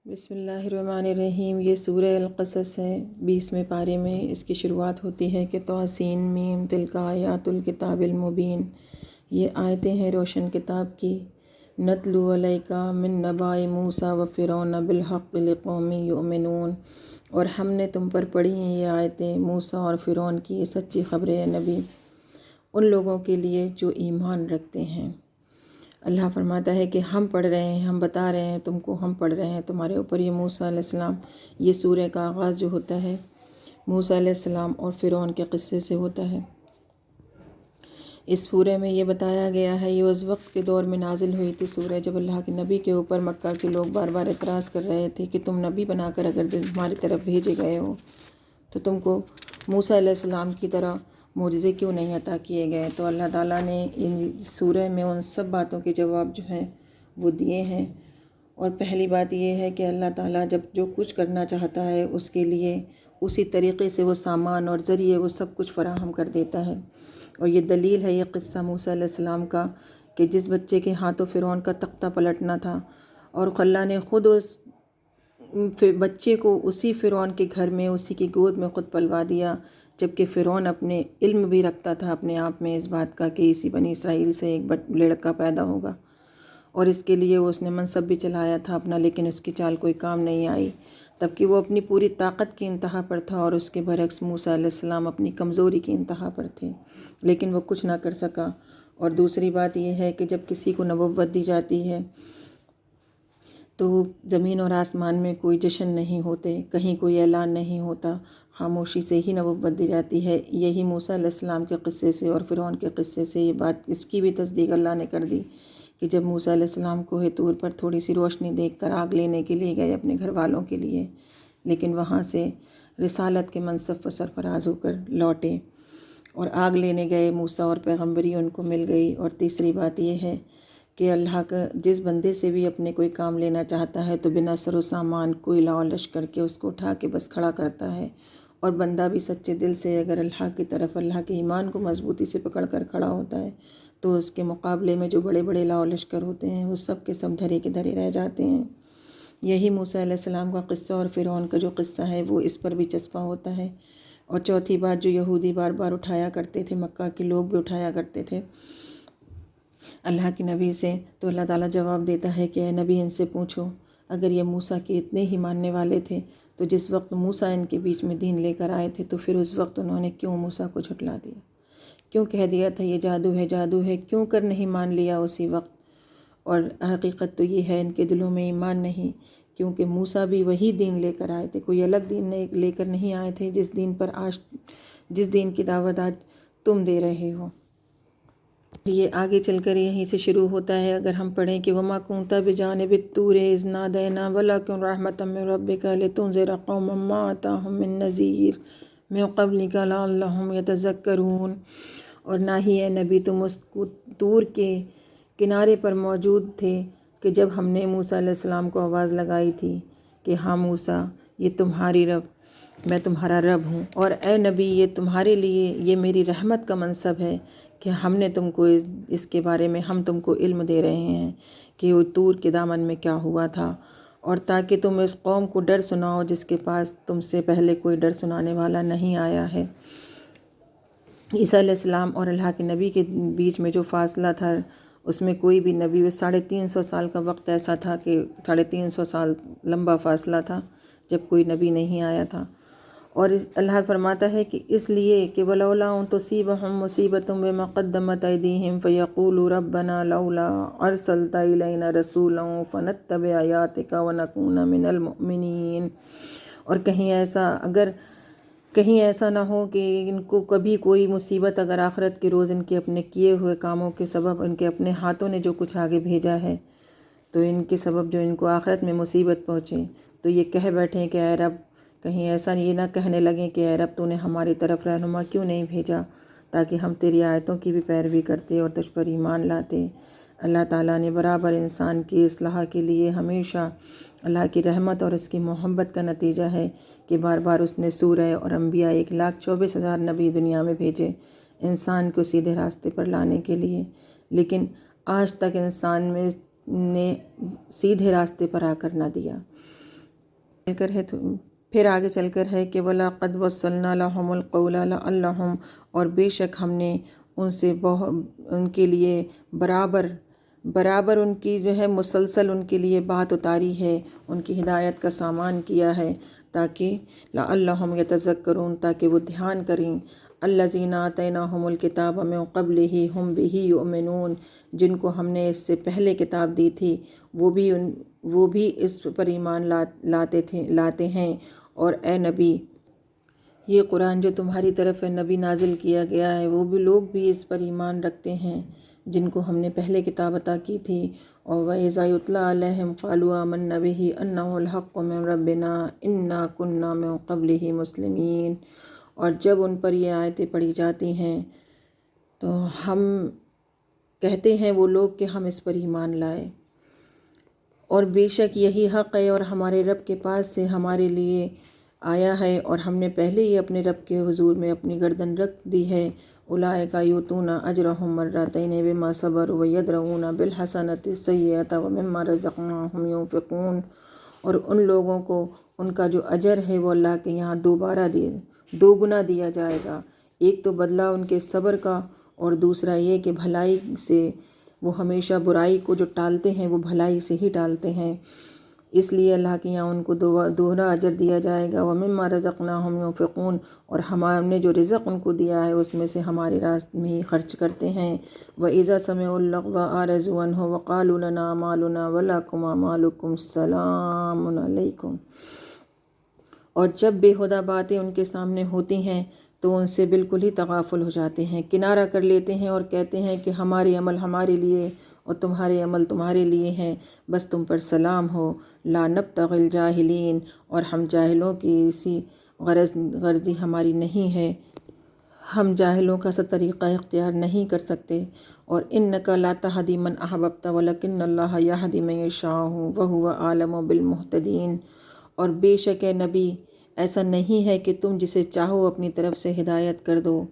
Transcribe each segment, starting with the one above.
بسم اللہ الرحمن الرحیم۔ یہ سورہ القصص ہے، 20ویں پارے میں اس کی شروعات ہوتی ہے کہ طاسین میم تلک آیات الکتاب المبین، یہ آیتیں ہیں روشن کتاب کی۔ نتلو علیک من نبأ موسیٰ و فرعون بالحق لقوم یؤمنون، اور ہم نے تم پر پڑھی ہیں یہ آیتیں موسیٰ اور فرعون کی سچی خبریں نبی ان لوگوں کے لیے جو ایمان رکھتے ہیں۔ اللہ فرماتا ہے کہ ہم پڑھ رہے ہیں، ہم بتا رہے ہیں تم کو، ہم پڑھ رہے ہیں تمہارے اوپر یہ موسیٰ علیہ السلام۔ یہ سورہ کا آغاز جو ہوتا ہے موسیٰ علیہ السلام اور فرعون کے قصے سے ہوتا ہے۔ اس سورہ میں یہ بتایا گیا ہے، یہ اس وقت کے دور میں نازل ہوئی تھی سورہ جب اللہ کے نبی کے اوپر مکہ کے لوگ بار بار اعتراض کر رہے تھے کہ تم نبی بنا کر اگر ہماری طرف بھیجے گئے ہو تو تم کو موسیٰ علیہ السلام کی طرح معجزے کیوں نہیں عطا کیے گئے۔ تو اللہ تعالیٰ نے ان سورہ میں ان سب باتوں کے جواب جو ہیں وہ دیے ہیں۔ اور پہلی بات یہ ہے کہ اللہ تعالیٰ جب جو کچھ کرنا چاہتا ہے اس کے لیے اسی طریقے سے وہ سامان اور ذریعے وہ سب کچھ فراہم کر دیتا ہے۔ اور یہ دلیل ہے یہ قصہ موسیٰ علیہ السلام کا کہ جس بچے کے ہاتھوں فرعون کا تختہ پلٹنا تھا، اور اللہ نے خود اس بچے کو اسی فرعون کے گھر میں اسی کی گود میں خود پلوا دیا، جبکہ فرعون اپنے علم بھی رکھتا تھا اپنے آپ میں اس بات کا کہ اسی بنی اسرائیل سے ایک لڑکا پیدا ہوگا، اور اس کے لیے اس نے منصب بھی چلایا تھا اپنا، لیکن اس کی چال کوئی کام نہیں آئی، تب کہ وہ اپنی پوری طاقت کی انتہا پر تھا، اور اس کے برعکس موسیٰ علیہ السلام اپنی کمزوری کی انتہا پر تھے، لیکن وہ کچھ نہ کر سکا۔ اور دوسری بات یہ ہے کہ جب کسی کو نبوت دی جاتی ہے تو زمین اور آسمان میں کوئی جشن نہیں ہوتے، کہیں کوئی اعلان نہیں ہوتا، خاموشی سے ہی نبوت دی جاتی ہے۔ یہی موسیٰ علیہ السلام کے قصے سے اور فرعون کے قصے سے یہ بات، اس کی بھی تصدیق اللہ نے کر دی کہ جب موسیٰ علیہ السلام کوہ طور پر تھوڑی سی روشنی دیکھ کر آگ لینے کے لیے گئے اپنے گھر والوں کے لیے، لیکن وہاں سے رسالت کے منصب پر سرفراز ہو کر لوٹے، اور آگ لینے گئے موسیٰ اور پیغمبری ان کو مل گئی۔ اور تیسری بات یہ ہے کہ اللہ کا جس بندے سے بھی اپنے کوئی کام لینا چاہتا ہے تو بنا سر و سامان کوئی لا و لشکر کے اس کو اٹھا کے بس کھڑا کرتا ہے، اور بندہ بھی سچے دل سے اگر اللہ کی طرف اللہ کے ایمان کو مضبوطی سے پکڑ کر کھڑا ہوتا ہے تو اس کے مقابلے میں جو بڑے بڑے لا و لشکر ہوتے ہیں وہ سب کے سب دھرے کے دھرے رہ جاتے ہیں۔ یہی موسیٰ علیہ السلام کا قصہ اور فرعون کا جو قصہ ہے وہ اس پر بھی چسپاں ہوتا ہے۔ اور چوتھی بات جو یہودی بار بار اٹھایا کرتے تھے، مکہ کے لوگ بھی اٹھایا کرتے تھے اللہ کے نبی سے، تو اللہ تعالیٰ جواب دیتا ہے کہ اے نبی ان سے پوچھو، اگر یہ موسیٰ کے اتنے ہی ماننے والے تھے تو جس وقت موسیٰ ان کے بیچ میں دین لے کر آئے تھے تو پھر اس وقت انہوں نے کیوں موسیٰ کو جھٹلا دیا، کیوں کہہ دیا تھا یہ جادو ہے جادو ہے، کیوں کر نہیں مان لیا اسی وقت۔ اور حقیقت تو یہ ہے ان کے دلوں میں ایمان نہیں، کیونکہ موسیٰ بھی وہی دین لے کر آئے تھے، کوئی الگ دین لے کر نہیں آئے تھے جس دین کی دعوت آج تم دے رہے ہو۔ یہ آگے چل کر یہیں سے شروع ہوتا ہے، اگر ہم پڑھیں کہ وَمَا كُنْتَ بِجَانِبِ الطُّورِ إِذْ نَادَيْنَا وَلَكِنْ رَحْمَةً مِّن رَّبِّكَ لِتُنذِرَ قَوْمًا مَّا أَتَاهُم مِّن نَّذِيرٍ مِّن قَبْلِكَ لَعَلَّهُمْ يَتَذَكَّرُونَ، اور نہ ہی اے نبی تم اس طور کے کنارے پر موجود تھے کہ جب ہم نے موسیٰ علیہ السلام کو آواز لگائی تھی کہ ہاں موسیٰ یہ تمہاری رب، میں تمہارا رب ہوں، اور اے نبی یہ تمہارے لیے یہ میری رحمت کا منصب ہے کہ ہم نے تم کو اس کے بارے میں ہم تم کو علم دے رہے ہیں کہ وہ طور کے دامن میں کیا ہوا تھا، اور تاکہ تم اس قوم کو ڈر سناؤ جس کے پاس تم سے پہلے کوئی ڈر سنانے والا نہیں آیا ہے۔ عیسیٰ علیہ السلام اور اللہ کے نبی کے بیچ میں جو فاصلہ تھا اس میں کوئی بھی نبی، 350 سال کا وقت ایسا تھا کہ 350 سال لمبا فاصلہ تھا جب کوئی نبی نہیں آیا تھا۔ اور اللہ فرماتا ہے کہ اس لیے کہ وَلَوْلَا أَن تُصِيبَهُم مُّصِيبَةٌ بِمَا قَدَّمَتْ أَيْدِيهِمْ فَيَقُولُوا رَبَّنَا لَوْلَا أَرْسَلْتَ إِلَيْنَا رَسُولًا فَنَتَّبِعَ آيَاتِكَ وَنَكُونَ مِنَ الْمُؤْمِنِينَ، اور کہیں ایسا نہ ہو کہ ان کو کبھی کوئی مصیبت اگر آخرت کے روز ان کے اپنے کیے ہوئے کاموں کے سبب ان کے اپنے ہاتھوں نے جو کچھ آگے بھیجا ہے تو ان کے سبب جو ان کو آخرت میں مصیبت پہنچے تو یہ کہہ بیٹھیں کہ اے رب، کہیں ایسا یہ نہ کہنے لگیں کہ اے رب تو نے ہماری طرف رہنما کیوں نہیں بھیجا تاکہ ہم تیری آیتوں کی بھی پیروی کرتے اور تجھ پر ایمان لاتے۔ اللہ تعالیٰ نے برابر انسان کی اصلاح کے لیے ہمیشہ اللہ کی رحمت اور اس کی محبت کا نتیجہ ہے کہ بار بار اس نے سورہ اور انبیاء 1,24,000 نبی دنیا میں بھیجے انسان کو سیدھے راستے پر لانے کے لیے، لیکن آج تک انسان نے سیدھے راستے پر آ کر نہ دیا۔ کر ہے پھر آگے چل کر ہے کہ وَلَقَدْ وَصَّلْنَا لَهُمُ الْقَوْلَ لَعَلَّهُمْ، اور بے شک ہم نے ان سے ان کے لیے برابر ان کی جو ہے مسلسل ان کے لیے بات اتاری ہے، ان کی ہدایت کا سامان کیا ہے، تاکہ لعلہم یتذکرون، تاکہ وہ دھیان کریں۔ الذین آتیناہم الکتاب من قبلہ ہم بہ یؤمنون، جن کو ہم نے اس سے پہلے کتاب دی تھی وہ بھی اس پر ایمان لاتے ہیں۔ اور اے نبی، یہ قرآن جو تمہاری طرف نبی نازل کیا گیا ہے، وہ بھی لوگ بھی اس پر ایمان رکھتے ہیں جن کو ہم نے پہلے کتاب عطا کی تھی۔ اور وَإِذَا يُتْلَىٰ عَلَيْهِمْ قَالُوا آمَنَّا بِهِ أَنَّهُ الْحَقُّ مِن رَّبِّنَا إِنَّا كُنَّا مِن قَبْلِهِ مُسْلِمِينَ، اور جب ان پر یہ آیتیں پڑھی جاتی ہیں تو ہم کہتے ہیں وہ لوگ کہ ہم اس پر ایمان لائے، اور بے شک یہی حق ہے اور ہمارے رب کے پاس سے ہمارے لیے آیا ہے، اور ہم نے پہلے ہی اپنے رب کے حضور میں اپنی گردن رکھ دی ہے۔ اولئک یؤتون اجرهم مرتین بما صبروا ویدرؤون بالحسنۃ السیئۃ ومما رزقناہم ينفقون، اور ان لوگوں کو ان کا جو اجر ہے وہ اللہ کے یہاں دو گنا دیا جائے گا۔ ایک تو بدلہ ان کے صبر کا، اور دوسرا یہ کہ بھلائی سے وہ ہمیشہ برائی کو جو ٹالتے ہیں وہ بھلائی سے ہی ٹالتے ہیں، اس لیے اللہ کے یہاں ان کو دوہرا اجر دیا جائے گا۔ وَمِمَّا رَزَقْنَاهُمْ يُنْفِقُونَ، اور ہم نے جو رزق ان کو دیا ہے اس میں سے ہمارے راستے میں ہی خرچ کرتے ہیں۔ وَإِذَا سَمِعُوا اللَّغْوَ أَعْرَضُوا عَنْهُ وَقَالُوا لَنَا أَعْمَالُنَا وَلَكُمْ أَعْمَالُكُمْ سَلَامٌ عَلَيْكُمْ، اور جب بےہودہ باتیں ان کے سامنے ہوتی ہیں تو ان سے بالکل ہی تغافل ہو جاتے ہیں، کنارہ کر لیتے ہیں اور کہتے ہیں کہ ہمارے عمل ہمارے لیے اور تمہارے عمل تمہارے لیے ہیں، بس تم پر سلام ہو۔ لا نبتغی الجاہلین، اور ہم جاہلوں کی اسی غرضی ہماری نہیں ہے، ہم جاہلوں کا سا طریقہ اختیار نہیں کر سکتے۔ اور انک لا تہدی من احببت ولکن اللہ یہدی من یشاء وہو اعلم بالمہتدین، اور بے شک اے نبی، ایسا نہیں ہے کہ تم جسے چاہو اپنی طرف سے ہدایت کر دو،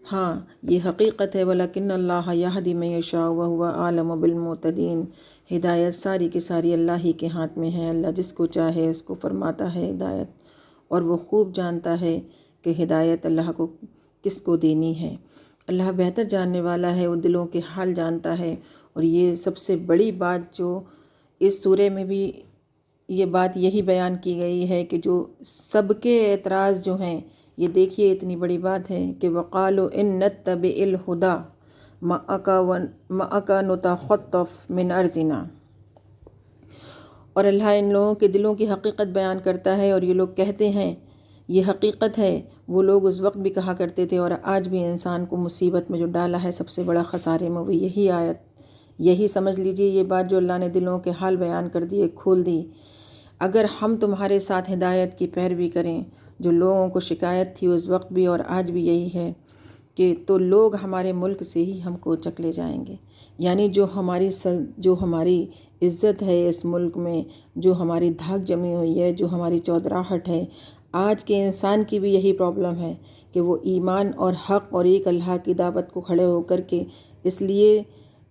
ہاں یہ حقیقت ہے ولیکن اللہ یہدی من یشاء وہو اعلم بالمہتدین، ہدایت ساری کی ساری اللہ ہی کے ہاتھ میں ہے، اللہ جس کو چاہے اس کو فرماتا ہے ہدایت، اور وہ خوب جانتا ہے کہ ہدایت اللہ کو کس کو دینی ہے۔ اللہ بہتر جاننے والا ہے، وہ دلوں کے حال جانتا ہے۔ اور یہ سب سے بڑی بات جو اس سورے میں بھی یہ بات یہی بیان کی گئی ہے کہ جو سب کے اعتراض جو ہیں، یہ دیکھیے اتنی بڑی بات ہے کہ وَقَالُوا إِن نَتَّبِعِ الْهُدَىٰ مَعَكَ نُتَخَطَّفْ مِنْ أَرْضِنَا، اور اللہ ان لوگوں کے دلوں کی حقیقت بیان کرتا ہے، اور یہ لوگ کہتے ہیں یہ حقیقت ہے، وہ لوگ اس وقت بھی کہا کرتے تھے، اور آج بھی انسان کو مصیبت میں جو ڈالا ہے سب سے بڑا خسارے میں وہ یہی آیت، یہی سمجھ لیجئے یہ بات جو اللہ نے دلوں کے حال بیان کر دیے، کھول دی۔ اگر ہم تمہارے ساتھ ہدایت کی پیروی کریں، جو لوگوں کو شکایت تھی اس وقت بھی اور آج بھی یہی ہے کہ تو لوگ ہمارے ملک سے ہی ہم کو چک لے جائیں گے، یعنی جو ہماری عزت ہے اس ملک میں، جو ہماری دھاک جمی ہوئی ہے، جو ہماری چودراہٹ ہے، آج کے انسان کی بھی یہی پرابلم ہے کہ وہ ایمان اور حق اور ایک اللہ کی دعوت کو کھڑے ہو کر کے اس لیے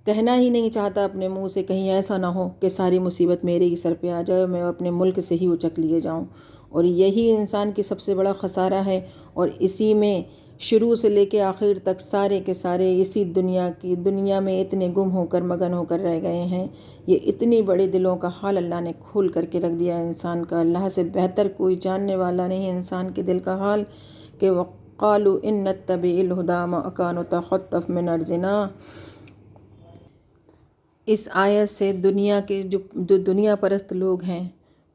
کہنا ہی نہیں چاہتا اپنے منہ سے، کہیں ایسا نہ ہو کہ ساری مصیبت میرے ہی سر پہ آ جائے، میں اپنے ملک سے ہی اچک لیے جاؤں، اور یہی انسان کی سب سے بڑا خسارہ ہے۔ اور اسی میں شروع سے لے کے آخر تک سارے کے سارے اسی دنیا میں اتنے گم ہو کر مگن ہو کر رہ گئے ہیں۔ یہ اتنی بڑے دلوں کا حال اللہ نے کھول کر کے رکھ دیا انسان کا، اللہ سے بہتر کوئی جاننے والا نہیں انسان کے دل کا حال، کہ وَقَالُوا إِن نَتَّبِعِ الْهُدَىٰ مَعَكَ نُتَخَطَّفْ مِنْ أَرْضِنَا۔ اس آیت سے دنیا کے جو دنیا پرست لوگ ہیں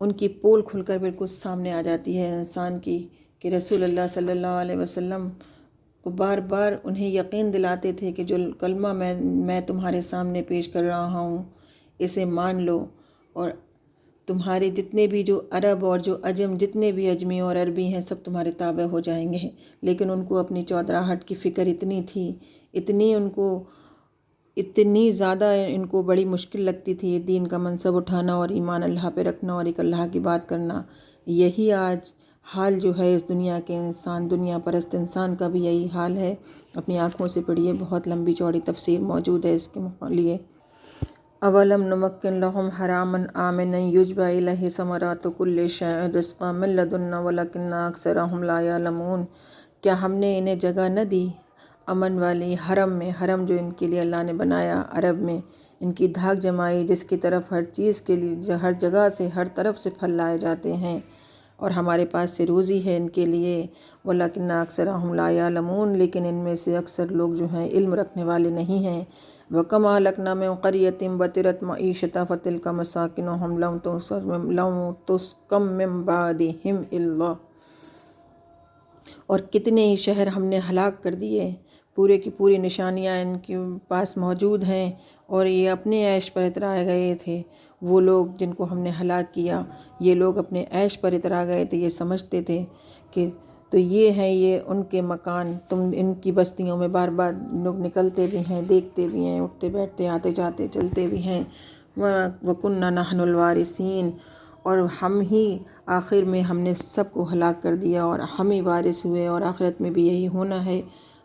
ان کی پول کھل کر بالکل سامنے آ جاتی ہے انسان کی، کہ رسول اللہ صلی اللہ علیہ وسلم کو بار بار انہیں یقین دلاتے تھے کہ جو کلمہ میں تمہارے سامنے پیش کر رہا ہوں اسے مان لو، اور تمہارے جتنے بھی جو عرب اور جو عجم، جتنے بھی اجمی اور عربی ہیں سب تمہارے تابع ہو جائیں گے۔ لیکن ان کو اپنی چودراہٹ کی فکر اتنی تھی، اتنی زیادہ ان کو بڑی مشکل لگتی تھی دین کا منصب اٹھانا اور ایمان اللہ پہ رکھنا اور ایک اللہ کی بات کرنا۔ یہی آج حال جو ہے اس دنیا کے انسان، دنیا پرست انسان کا بھی یہی حال ہے۔ اپنی آنکھوں سے پڑھیے، بہت لمبی چوڑی تفسیر موجود ہے اس کے لیے۔ اولم نمکن لہم حراما آمنا یجبی الیہ ثمرات کل شیء رزقا من لدنا ولکن اکثرہم لا یعلمون، کیا ہم نے انہیں جگہ نہ دی امن والی حرم میں، حرم جو ان کے لیے اللہ نے بنایا عرب میں، ان کی دھاک جمائی جس کی طرف ہر چیز کے لیے ہر جگہ سے ہر طرف سے پھل لائے جاتے ہیں، اور ہمارے پاس سے روزی ہے ان کے لیے، وَلَكِنَّ أَكْثَرَهُمْ لَا يَعْلَمُونَ، لیکن ان میں سے اکثر لوگ جو ہیں علم رکھنے والے نہیں ہیں۔ وَكَمْ أَهْلَكْنَا مِنْ قَرْيَةٍ بَطِرَتْ مَعِيشَتَهَا فَتِلْكَ مَسَاكِنُهُمْ لَمْ تُسْكَنْ مِنْ بَعْدِهِمْ إِلَّا، اور کتنے ہی شہر ہم نے ہلاک کر دیے، پورے کی پوری نشانیاں ان کے پاس موجود ہیں، اور یہ اپنے عیش پر اترائے گئے تھے۔ وہ لوگ جن کو ہم نے ہلاک کیا، یہ لوگ اپنے عیش پر اترا گئے تھے، یہ سمجھتے تھے کہ تو یہ ہیں یہ ان کے مکان، تم ان کی بستیوں میں بار بار لوگ نکلتے بھی ہیں، دیکھتے بھی ہیں، اٹھتے بیٹھتے، آتے جاتے، چلتے بھی ہیں۔ وَكُنَّا نَحْنُ الْوَارِثِينَ، اور ہم ہی آخر میں ہم نے سب کو ہلاک کر دیا، اور ہم ہی وارث ہوئے، اور آخرت میں بھی یہی ہونا ہے۔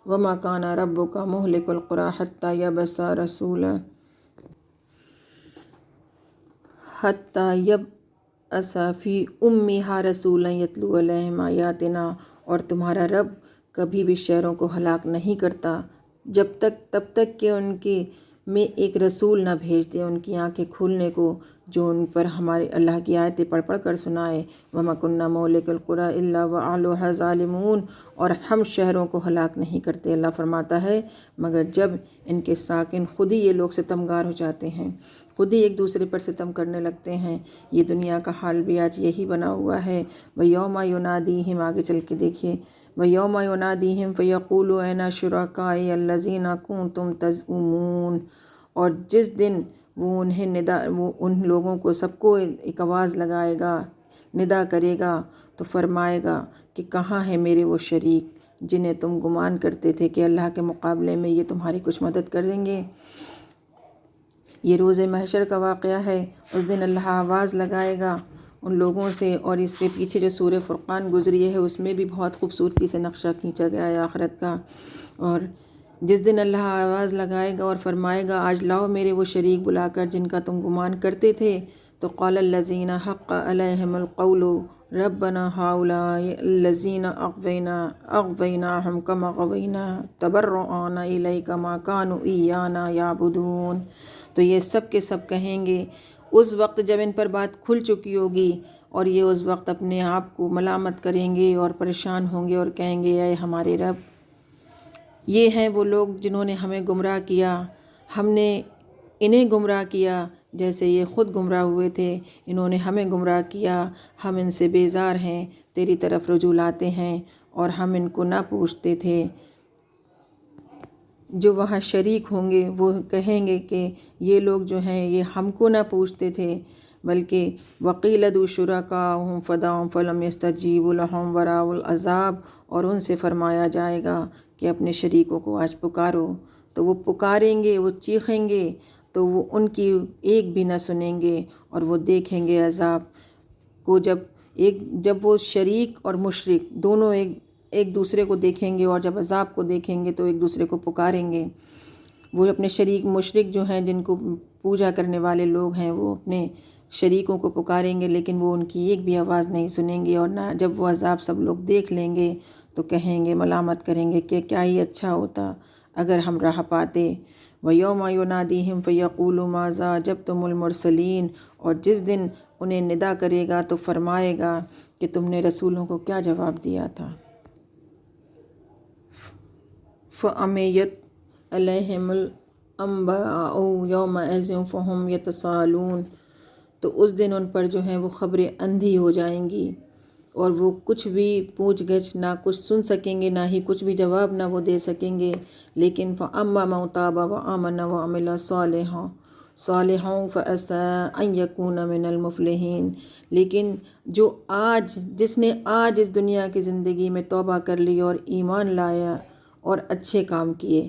وَمَا كَانَ رَبُّكَ مُهْلِكُ الْقُرَىٰ حَتَّىٰ يَبْعَثَ فِي أُمِّهَا رَسُولًا يَتْلُو عَلَيْهِمْ آيَاتِنَا، اور تمہارا رب کبھی بھی شہروں کو ہلاک نہیں کرتا تب تک کہ ان کے میں ایک رسول نہ بھیج دے ان کی آنکھیں کھولنے کو، جو ان پر ہمارے اللہ کی آیتیں پڑھ پڑھ کر سنائے۔ وَمَا كُنَّا مُهْلِكِ الْقُرَىٰ إِلَّا وَأَهْلُهَا ظَالِمُونَ، اور ہم شہروں کو ہلاک نہیں کرتے، اللہ فرماتا ہے، مگر جب ان کے ساکن خود ہی یہ لوگ ستمگار ہو جاتے ہیں، خود ہی ایک دوسرے پر ستم کرنے لگتے ہیں۔ یہ دنیا کا حال بھی آج یہی بنا ہوا ہے۔ وَيَوْمَ يُنَادِيهِمْ، آگے چل کے دیکھیے، وَيَوْمَ يُنَادِيهِمْ فَيَقُولُ أَيْنَ شُرَكَائِيَ الَّذِينَ كُنتُمْ تَزْعُمُونَ، اور جس دن وہ وہ ان لوگوں کو سب کو ایک آواز لگائے گا، ندا کرے گا، تو فرمائے گا کہ کہاں ہے میرے وہ شریک جنہیں تم گمان کرتے تھے کہ اللہ کے مقابلے میں یہ تمہاری کچھ مدد کر دیں گے۔ یہ روز محشر کا واقعہ ہے، اس دن اللہ آواز لگائے گا ان لوگوں سے، اور اس سے پیچھے جو سورہ فرقان گزری ہے اس میں بھی بہت خوبصورتی سے نقشہ کھینچا گیا ہے آخرت کا۔ اور جس دن اللہ آواز لگائے گا اور فرمائے گا آج لاؤ میرے وہ شریک بلا کر جن کا تم گمان کرتے تھے، تو قال الذین حق علیہم القول ربنا هؤلاء الذین اغویناہم کما غوینا تبرؤنا الیک ما کانوا ایانا یعبدون، تو یہ سب کے سب کہیں گے اس وقت جب ان پر بات کھل چکی ہوگی، اور یہ اس وقت اپنے آپ کو ملامت کریں گے اور پریشان ہوں گے اور کہیں گے اے ہمارے رب، یہ ہیں وہ لوگ جنہوں نے ہمیں گمراہ کیا، ہم نے انہیں گمراہ کیا جیسے یہ خود گمراہ ہوئے تھے، انہوں نے ہمیں گمراہ کیا، ہم ان سے بیزار ہیں، تیری طرف رجوع لاتے ہیں، اور ہم ان کو نہ پوچھتے تھے۔ جو وہاں شریک ہوں گے وہ کہیں گے کہ یہ لوگ جو ہیں یہ ہم کو نہ پوچھتے تھے، بلکہ وَقِيلَ ادْعُوا شُرَكَاءَكُمْ فَدَعَوْهُمْ فَلَمْ يَسْتَجِيبُوا لَهُمْ وَرَأَوُا الْعَذَابَ، اور ان سے فرمایا جائے گا کہ اپنے شریکوں کو آج پکارو، تو وہ پکاریں گے، وہ چیخیں گے، تو وہ ان کی ایک بھی نہ سنیں گے، اور وہ دیکھیں گے عذاب کو، جب وہ شریک اور مشرک دونوں ایک دوسرے کو دیکھیں گے، اور جب عذاب کو دیکھیں گے تو ایک دوسرے کو پکاریں گے۔ وہ اپنے شریک مشرک جو ہیں جن کو پوجا کرنے والے لوگ ہیں وہ اپنے شریکوں کو پکاریں گے، لیکن وہ ان کی ایک بھی آواز نہیں سنیں گے، اور نہ جب وہ عذاب سب لوگ دیکھ لیں گے تو کہیں گے، ملامت کریں گے کہ کیا ہی اچھا ہوتا اگر ہم راہ پاتے۔ وَيَوْمَ يُنَادِيهِمْ فَيَقُولُ مَاذَا أَجَبْتُمُ الْمُرْسَلِينَ، اور جس دن انہیں ندا کرے گا تو فرمائے گا کہ تم نے رسولوں کو کیا جواب دیا تھا۔ فَعَمِيَتْ عَلَيْهِمُ الْأَنْبَاءُ يَوْمَئِذٍ فَهُمْ يَتَسَاءَلُونَ، تو اس دن ان پر جو ہیں وہ خبریں اندھی ہو جائیں گی، اور وہ کچھ بھی پوچھ گچھ نہ کچھ سن سکیں گے، نہ ہی کچھ بھی جواب نہ وہ دے سکیں گے۔ لیکن فَأَمَّا مَنْ تَابَ وَآمَنَ وَعَمِلَ صَالِحًا فَعَسَىٰ أَنْ يَكُونَ مِنَ الْمُفْلِحِينَ، لیکن جس نے آج اس دنیا کی زندگی میں توبہ کر لی اور ایمان لایا اور اچھے کام کیے،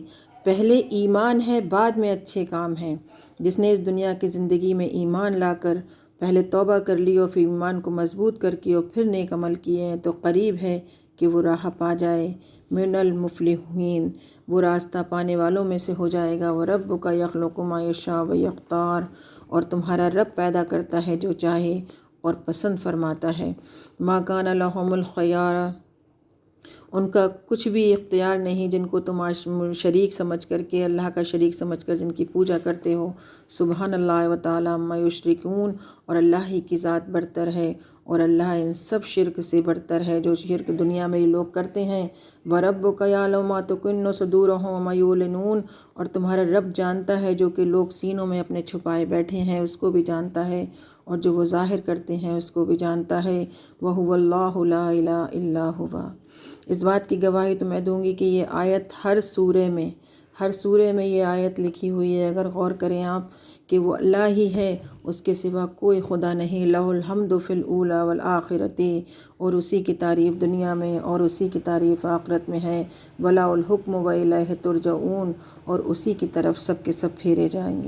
پہلے ایمان ہے بعد میں اچھے کام ہیں، جس نے اس دنیا کی زندگی میں ایمان لا کر پہلے توبہ کر لی اور پھر ایمان کو مضبوط کر کے اور پھر نیک عمل کیے ہیں، تو قریب ہے کہ وہ راہ پا جائے۔ من المفلحین، وہ راستہ پانے والوں میں سے ہو جائے گا۔ وَرَبُّكَ يَخْلُقُ مَا يَشَاءُ وَيَخْتَارُ، اور تمہارا رب پیدا کرتا ہے جو چاہے اور پسند فرماتا ہے۔ مَا كَانَ لَهُمُ الْخِيَارُ، ان کا کچھ بھی اختیار نہیں جن کو تم شریک سمجھ کر کے، اللہ کا شریک سمجھ کر جن کی پوجا کرتے ہو۔ سبحان اللہ و تعالی عما یشرکون، اور اللہ ہی کی ذات برتر ہے اور اللہ ان سب شرک سے برتر ہے جو شرک دنیا میں یہ لوگ کرتے ہیں۔ وَرَبُّكَ يَعْلَمُ مَا تُكِنُّ صُدُورُهُمْ وَمَا يُعْلِنُونَ، اور تمہارا رب جانتا ہے جو کہ لوگ سینوں میں اپنے چھپائے بیٹھے ہیں اس کو بھی جانتا ہے، اور جو وہ ظاہر کرتے ہیں اس کو بھی جانتا ہے۔ وَهُوَ اللَّهُ لَا إِلَٰهَ إِلَّا هُوَ۔ اس بات کی گواہی تو میں دوں گی کہ یہ آیت ہر سورے میں یہ آیت لکھی ہوئی ہے۔ اگر غور کریں آپ کہ وہ اللہ ہی ہے، اس کے سوا کوئی خدا نہیں۔ لَهُ الْحَمْدُ فِي الْأُولَىٰ وَالْآخِرَةِ، اور اسی کی تعریف دنیا میں اور اسی کی تعریف آخرت میں ہے۔ وَلَهُ الْحُكْمُ وَإِلَيْهِ تُرْجَعُونَ، اور اسی کی طرف سب کے سب پھیرے جائیں گے۔